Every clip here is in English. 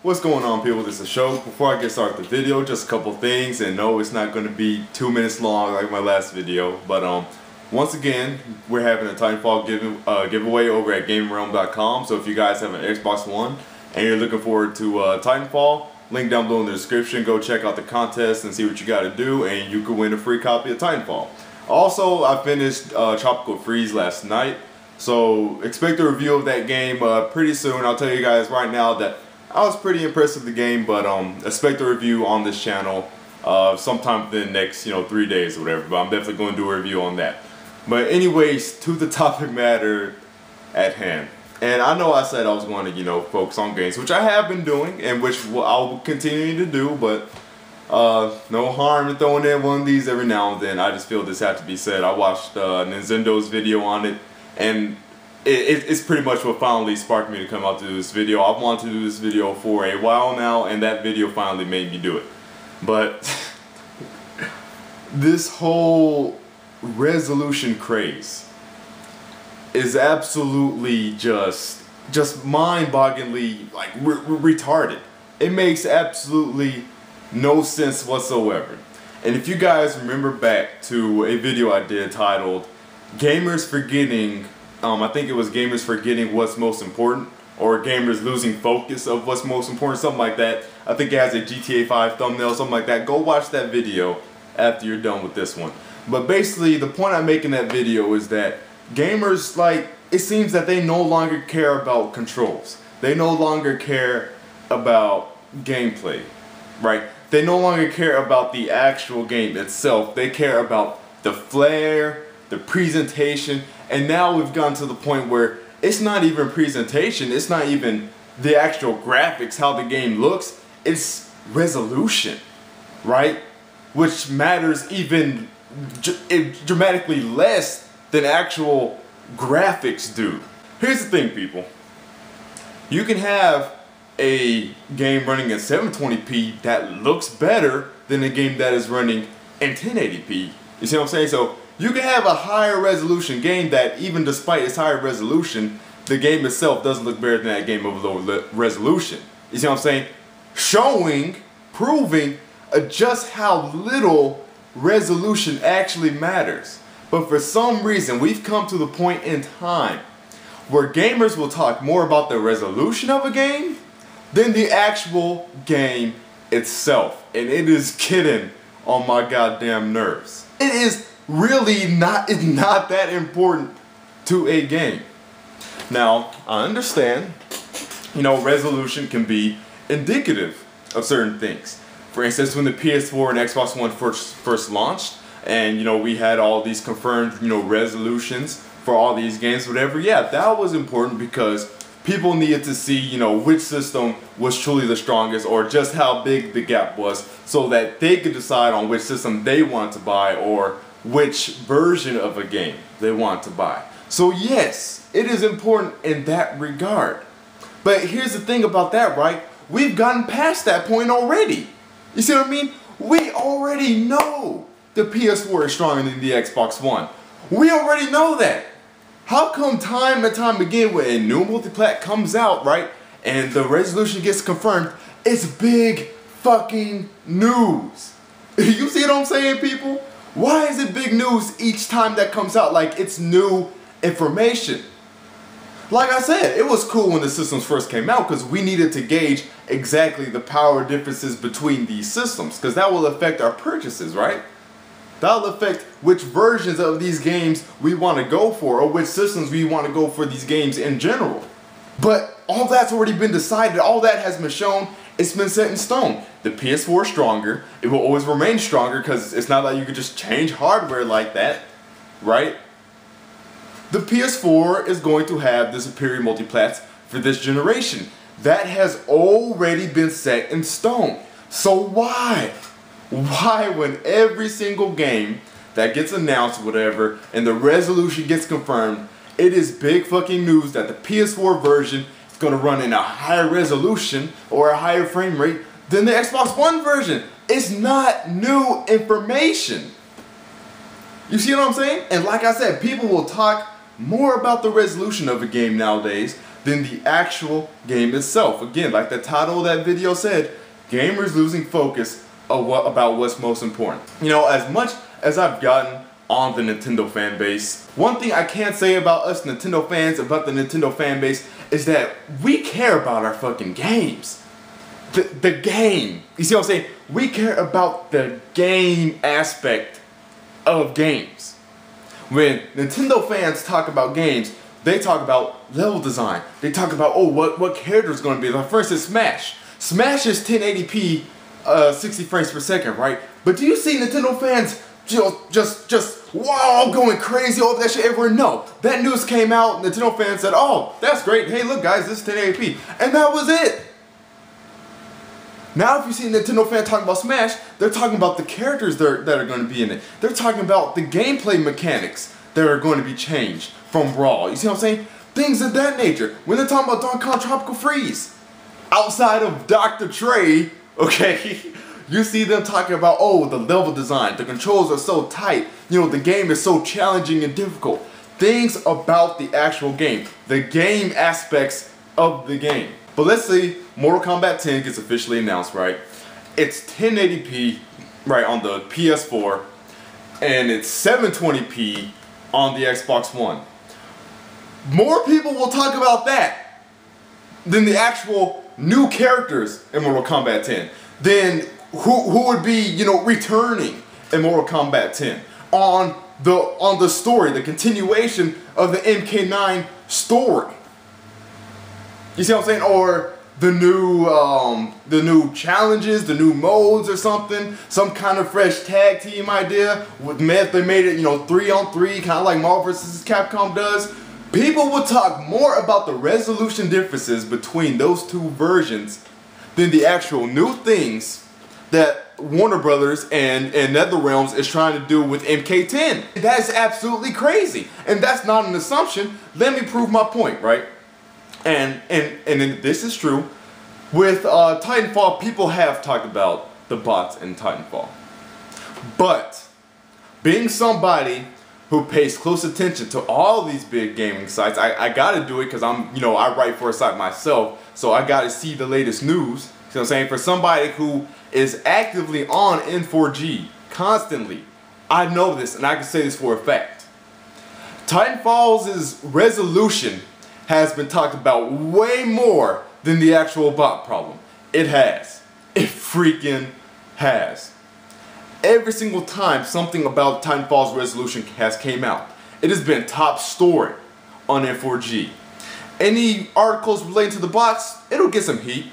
What's going on, people? This is Shokio. Before I get started with the video, just a couple things, and no, it's not going to be 2 minutes long like my last video, but once again, we're having a Titanfall giveaway over at GameRealm.com, so if you guys have an Xbox One and you're looking forward to Titanfall, link down below in the description, go check out the contest and see what you got to do, and you can win a free copy of Titanfall. Also, I finished Tropical Freeze last night, so expect a review of that game pretty soon. I'll tell you guys right now that I was pretty impressed with the game, but expect a review on this channel sometime within the next 3 days or whatever, but I'm definitely going to do a review on that. But anyways, to the topic matter at hand. And I know I said I was going to, focus on games, which I have been doing, and which I'll continue to do, but no harm in throwing in one of these every now and then. I just feel this had to be said. I watched Nintendo's video on it, and it's pretty much what finally sparked me to come out to do this video. I've wanted to do this video for a while now, and that video finally made me do it. But this whole resolution craze is absolutely just mind-bogglingly retarded. It makes absolutely no sense whatsoever. And if you guys remember back to a video I did titled Gamers Forgetting, I think it was Gamers Forgetting What's Most Important, or Gamers Losing Focus of What's Most Important, something like that. I think it has a GTA 5 thumbnail, something like that. Go watch that video after you're done with this one. But basically, the point I make in that video is that gamers, it seems that they no longer care about controls. They no longer care about gameplay, right? They no longer care about the actual game itself. They care about the flair, the presentation, and now we've gotten to the point where it's not even presentation, it's not even the actual graphics, how the game looks, it's resolution, right? Which matters even dramatically less than actual graphics do. Here's the thing, people. You can have a game running at 720p that looks better than a game that is running in 1080p. You see what I'm saying? So you can have a higher resolution game that, even despite its higher resolution, the game itself doesn't look better than that game of low resolution. You see what I'm saying? Proving just how little resolution actually matters. But for some reason, we've come to the point in time where gamers will talk more about the resolution of a game than the actual game itself. And it is getting on my goddamn nerves. It is really not that important to a game. Now, I understand, resolution can be indicative of certain things. For instance, when the PS4 and Xbox One first launched, and we had all these confirmed resolutions for all these games, whatever, yeah, that was important because people needed to see which system was truly the strongest, or just how big the gap was, so that they could decide on which system they want to buy, or which version of a game they want to buy. So yes, it is important in that regard. But here's the thing about that, right? We've gotten past that point already. You see what I mean? We already know the PS4 is stronger than the Xbox One. We already know that. How come time and time again when a new multiplat comes out, right, and the resolution gets confirmed, it's big fucking news? You see what I'm saying, people? Why is it big news each time that comes out like it's new information? Like I said, it was cool when the systems first came out because we needed to gauge exactly the power differences between these systems, because that will affect our purchases, right? That'll affect which versions of these games we want to go for, or which systems we want to go for these games in general. But all that's already been decided, all that has been shown, it's been set in stone. The PS4 is stronger, it will always remain stronger because it's not like you could just change hardware like that, right? The PS4 is going to have the superior multiplats for this generation. That has already been set in stone. So why? Why, when every single game that gets announced, whatever, and the resolution gets confirmed, it is big fucking news that the PS4 version is going to run in a higher resolution or a higher frame rate than the Xbox One version? It's not new information. You see what I'm saying? And like I said, people will talk more about the resolution of a game nowadays than the actual game itself. Again, like the title of that video said, gamers losing focus about what's most important. You know, as much as I've gotten on the Nintendo fan base, one thing I can say about us Nintendo fans, about the Nintendo fan base, is that we care about our fucking games. The game. You see what I'm saying? We care about the game aspect of games. When Nintendo fans talk about games, they talk about level design. They talk about, oh, what character is going to be. Like, for instance, Smash. Smash is 1080p, 60 frames per second, right? But do you see Nintendo fans just wow, going crazy over that shit everywhere? No. That news came out, Nintendo fans said, oh, that's great. Hey, look, guys, this is 1080p. And that was it. Now if you see a Nintendo fan talking about Smash, they're talking about the characters that are going to be in it. They're talking about the gameplay mechanics that are going to be changed from Brawl. You see what I'm saying? Things of that nature. When they're talking about Donkey Kong Tropical Freeze, outside of Dr. Trey, okay, you see them talking about, oh, the level design, the controls are so tight, you know, the game is so challenging and difficult. Things about the actual game, the game aspects of the game. But let's see, Mortal Kombat 10 gets officially announced, right? It's 1080p, right, on the PS4, and it's 720p on the Xbox One. More people will talk about that than the actual new characters in Mortal Kombat 10. Then who would be, you know, returning in Mortal Kombat 10 on the story, the continuation of the MK9 story. You see what I'm saying? Or the new challenges, the new modes or something, some kind of fresh tag team idea. With Meth, they made it, you know, 3-on-3, kind of like Marvel vs. Capcom does. People will talk more about the resolution differences between those two versions than the actual new things that Warner Brothers and NetherRealms is trying to do with MK10. That is absolutely crazy. And that's not an assumption. Let me prove my point, right? And this is true. With Titanfall, people have talked about the bots in Titanfall. But being somebody who pays close attention to all these big gaming sites, I gotta do it because I'm, you know, I write for a site myself, so I gotta see the latest news. You know what I'm saying? For somebody who is actively on N4G constantly, I know this and I can say this for a fact. Titanfall's resolution has been talked about way more than the actual bot problem. It has. It freaking has. Every single time something about Titanfall's resolution has came out, it has been top story on N4G. Any articles relating to the bots, it'll get some heat,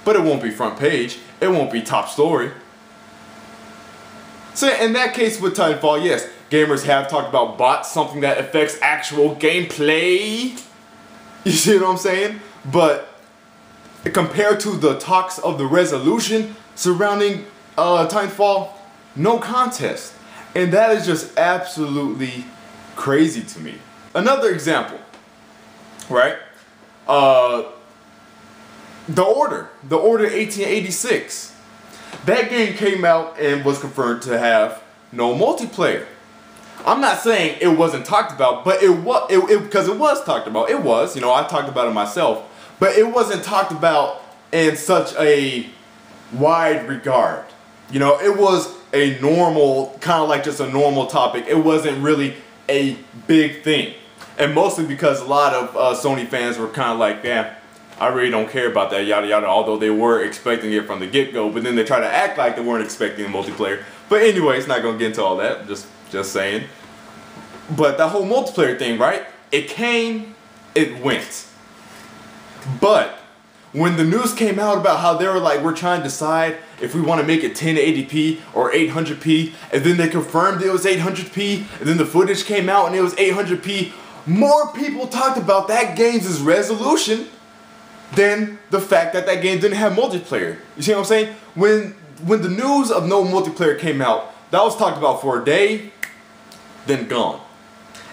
but it won't be front page. It won't be top story. So in that case with Titanfall, yes, gamers have talked about bots, something that affects actual gameplay. You see what I'm saying? But compared to the talks of the resolution surrounding Titanfall, no contest. And that is just absolutely crazy to me. Another example, right? The Order 1886. That game came out and was confirmed to have no multiplayer. I'm not saying it wasn't talked about, but it was, because it was talked about. It was, you know, I talked about it myself, but it wasn't talked about in such a wide regard. You know, it was a normal, kind of like just a normal topic. It wasn't really a big thing. And mostly because a lot of Sony fans were kind of like, damn, I really don't care about that, yada yada, although they were expecting it from the get-go, but then they try to act like they weren't expecting a multiplayer. But anyway, it's not going to get into all that, just saying. But that whole multiplayer thing, right? It came, it went. But when the news came out about how they were like, we're trying to decide if we want to make it 1080p or 800p, and then they confirmed it was 800p, and then the footage came out and it was 800p, more people talked about that game's resolution than the fact that that game didn't have multiplayer. You see what I'm saying? When the news of no multiplayer came out, that was talked about for a day, then gone.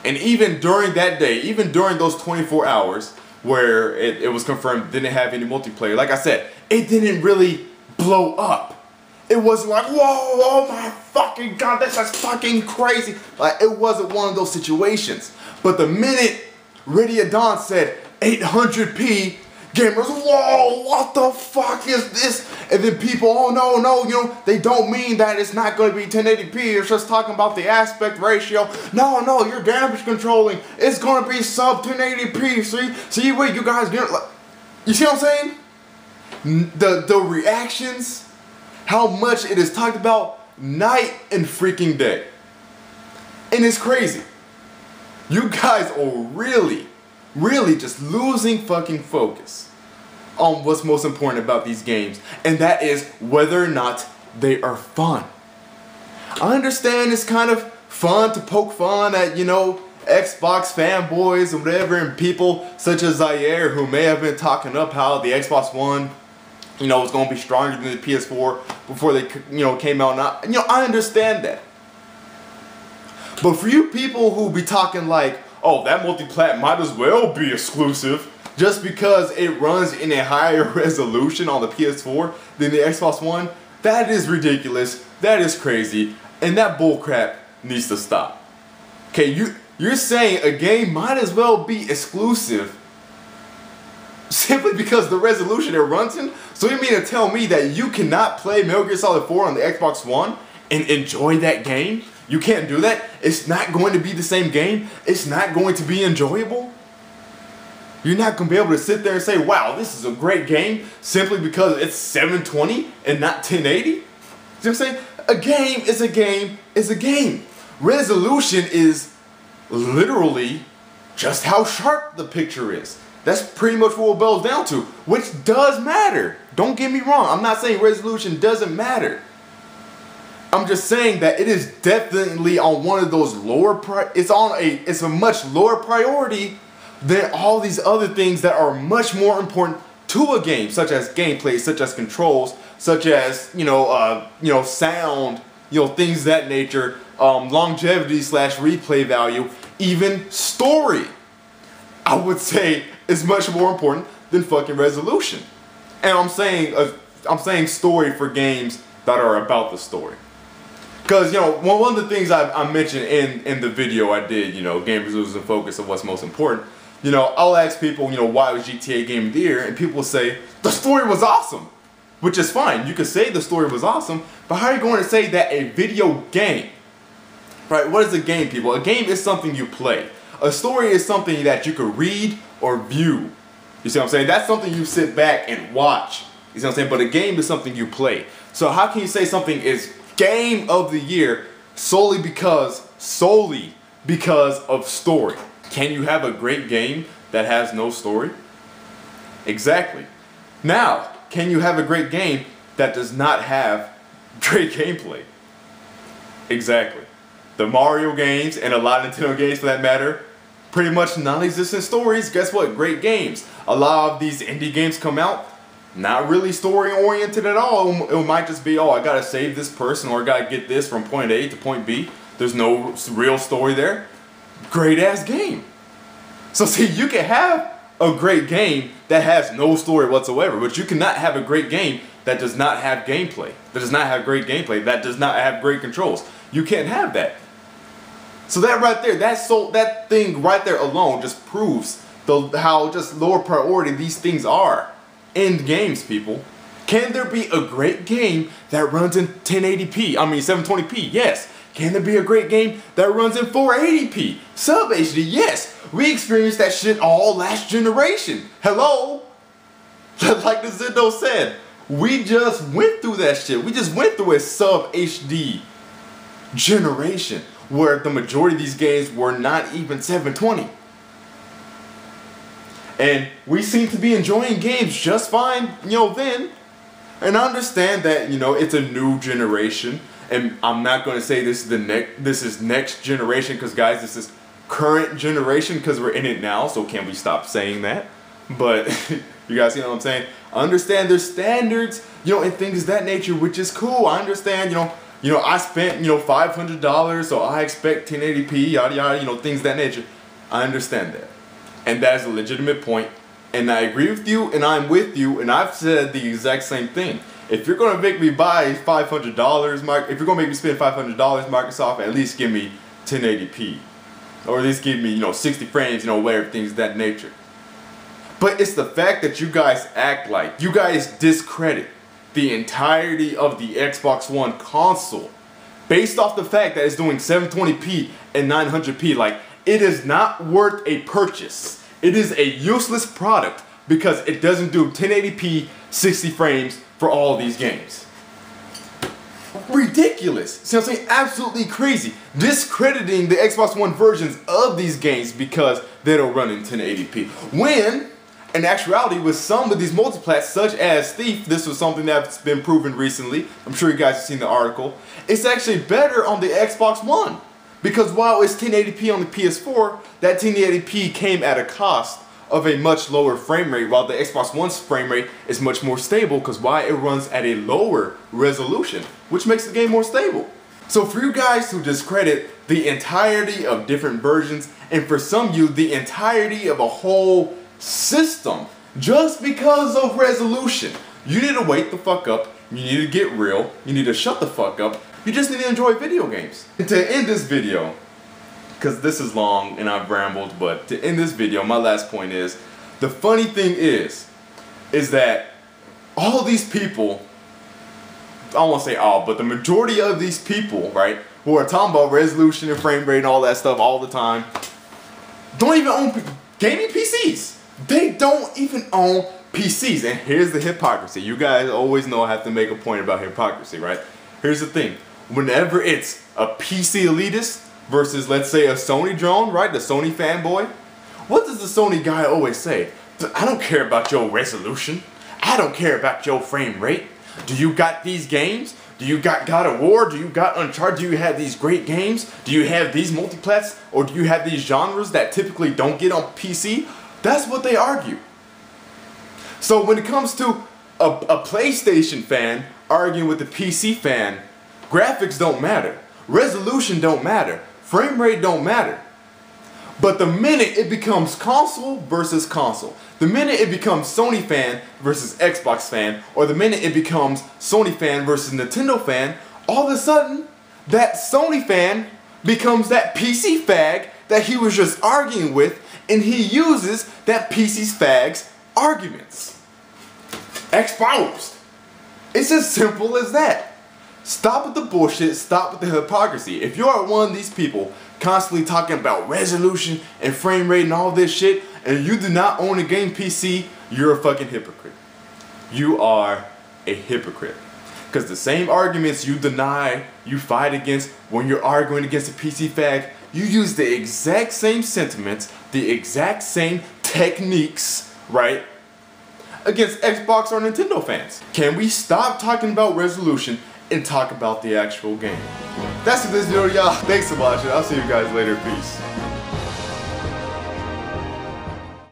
And even during that day, even during those 24 hours where it was confirmed didn't have any multiplayer, like I said, it didn't really blow up. It wasn't like, whoa, oh my fucking god, that's just fucking crazy. Like, it wasn't one of those situations. But the minute Ready at Dawn said, 800p. Gamers, whoa, what the fuck is this? And then people, oh no, you know, they don't mean that it's not going to be 1080p. It's just talking about the aspect ratio. No, you're damage controlling. It's going to be sub 1080p. See, wait, you guys get like, you see what I'm saying? The reactions, how much it is talked about night and freaking day. And it's crazy. You guys are really just losing fucking focus on what's most important about these games, and that is whether or not they are fun. I understand it's kind of fun to poke fun at, you know, Xbox fanboys and whatever, and people such as Zaire who may have been talking up how the Xbox One, you know, was going to be stronger than the PS4 before they, you know, came out. And I understand that. But for you people who be talking like, oh, that multi-plat might as well be exclusive just because it runs in a higher resolution on the PS4 than the Xbox One, that is ridiculous, that is crazy, and that bullcrap needs to stop. Okay, you're saying a game might as well be exclusive simply because the resolution it runs in? So you mean to tell me that you cannot play Metal Gear Solid 4 on the Xbox One and enjoy that game? You can't do that? It's not going to be the same game? It's not going to be enjoyable? You're not going to be able to sit there and say, wow, this is a great game simply because it's 720 and not 1080? You know what I'm saying? A game is a game is a game. Resolution is literally just how sharp the picture is. That's pretty much what it boils down to, which does matter. Don't get me wrong. I'm not saying resolution doesn't matter. I'm just saying that it is definitely on one of those lower it's a much lower priority than all these other things that are much more important to a game, such as gameplay, such as controls, such as sound, things of that nature, longevity / replay value, even story. I would say is much more important than fucking resolution. And I'm saying story for games that are about the story. Because, one of the things I mentioned in the video I did, gamers losing focus of what's most important, I'll ask people, why was GTA Game of the Year? And people will say, the story was awesome. Which is fine. You could say the story was awesome, but how are you going to say that a video game, right? What is a game, people? A game is something you play. A story is something that you could read or view. You see what I'm saying? That's something you sit back and watch. You see what I'm saying? But a game is something you play. So how can you say something is Game of the Year solely because of story? Can you have a great game that has no story? Exactly. Now, can you have a great game that does not have great gameplay? Exactly. The Mario games and a lot of Nintendo games for that matter, pretty much non-existent stories. Guess what? Great games. A lot of these indie games come out, not really story oriented at all. It might just be, oh, I gotta save this person or I gotta get this from point A to point B. There's no real story there. Great ass game. So see, you can have a great game that has no story whatsoever, but you cannot have a great game that does not have gameplay, that does not have great gameplay, that does not have great controls. You can't have that. So that right there, that thing right there alone just proves how just lower priority these things are in games, people. Can there be a great game that runs in 1080p? I mean 720p, yes. Can there be a great game that runs in 480p? Sub HD, yes. We experienced that shit all last generation. Hello? Like the Nintendo said, we just went through that shit. We just went through a sub HD generation where the majority of these games were not even 720. And we seem to be enjoying games just fine, then. And I understand that, it's a new generation. And I'm not going to say this is next generation, because guys, this is current generation because we're in it now. So can we stop saying that? But you guys see what I'm saying? I understand there's standards, and things of that nature, which is cool. I understand, I spent, $500, so I expect 1080p, yada yada, things of that nature. I understand that. And that is a legitimate point. And I agree with you, and I'm with you, and I've said the exact same thing. If you're going to make me buy $500, if you're going to make me spend $500, Microsoft, at least give me 1080p. Or at least give me, 60 frames, whatever, things of that nature. But it's the fact that you guys act like, you guys discredit the entirety of the Xbox One console based off the fact that it's doing 720p and 900p. Like, it is not worth a purchase. It is a useless product because it doesn't do 1080p 60 frames for all of these games. Ridiculous. See what I'm saying? Absolutely crazy. Discrediting the Xbox One versions of these games because they don't run in 1080p. When, in actuality, with some of these multiplats, such as Thief, this was something that's been proven recently. I'm sure you guys have seen the article. It's actually better on the Xbox One. Because while it's 1080p on the PS4, that 1080p came at a cost of a much lower frame rate, while the Xbox One's frame rate is much more stable because why it runs at a lower resolution, which makes the game more stable. So for you guys who discredit the entirety of different versions, and for some of you, the entirety of a whole system, just because of resolution, you need to wake the fuck up, you need to get real, you need to shut the fuck up, you just need to enjoy video games. And to end this video, because this is long and I've rambled, but to end this video, my last point is, the funny thing is that all these people, I don't want to say all, but the majority of these people, right, who are talking about resolution and frame rate and all that stuff all the time, don't even own gaming PCs. They don't even own PCs. And here's the hypocrisy. You guys always know I have to make a point about hypocrisy, right? Here's the thing. Whenever it's a PC elitist versus, let's say, a Sony drone, right? The Sony fanboy. What does the Sony guy always say? I don't care about your resolution. I don't care about your frame rate. Do you got these games? Do you got God of War? Do you got Uncharted? Do you have these great games? Do you have these multiplats? Or do you have these genres that typically don't get on PC? That's what they argue. So when it comes to a PlayStation fan arguing with a PC fan, graphics don't matter. Resolution don't matter. Frame rate don't matter. But the minute it becomes console versus console, the minute it becomes Sony fan versus Xbox fan, or the minute it becomes Sony fan versus Nintendo fan, all of a sudden, that Sony fan becomes that PC fag that he was just arguing with, and he uses that PC fag's arguments. Exposed. It's as simple as that. Stop with the bullshit, stop with the hypocrisy. If you're one of these people constantly talking about resolution and frame rate and all this shit, and you do not own a game PC, you're a fucking hypocrite. You are a hypocrite. Because the same arguments you deny, you fight against when you're arguing against a PC fag, you use the exact same sentiments, the exact same techniques, right, against Xbox or Nintendo fans. Can we stop talking about resolution and talk about the actual game? That's it for this video, y'all. Thanks for watching. I'll see you guys later. Peace.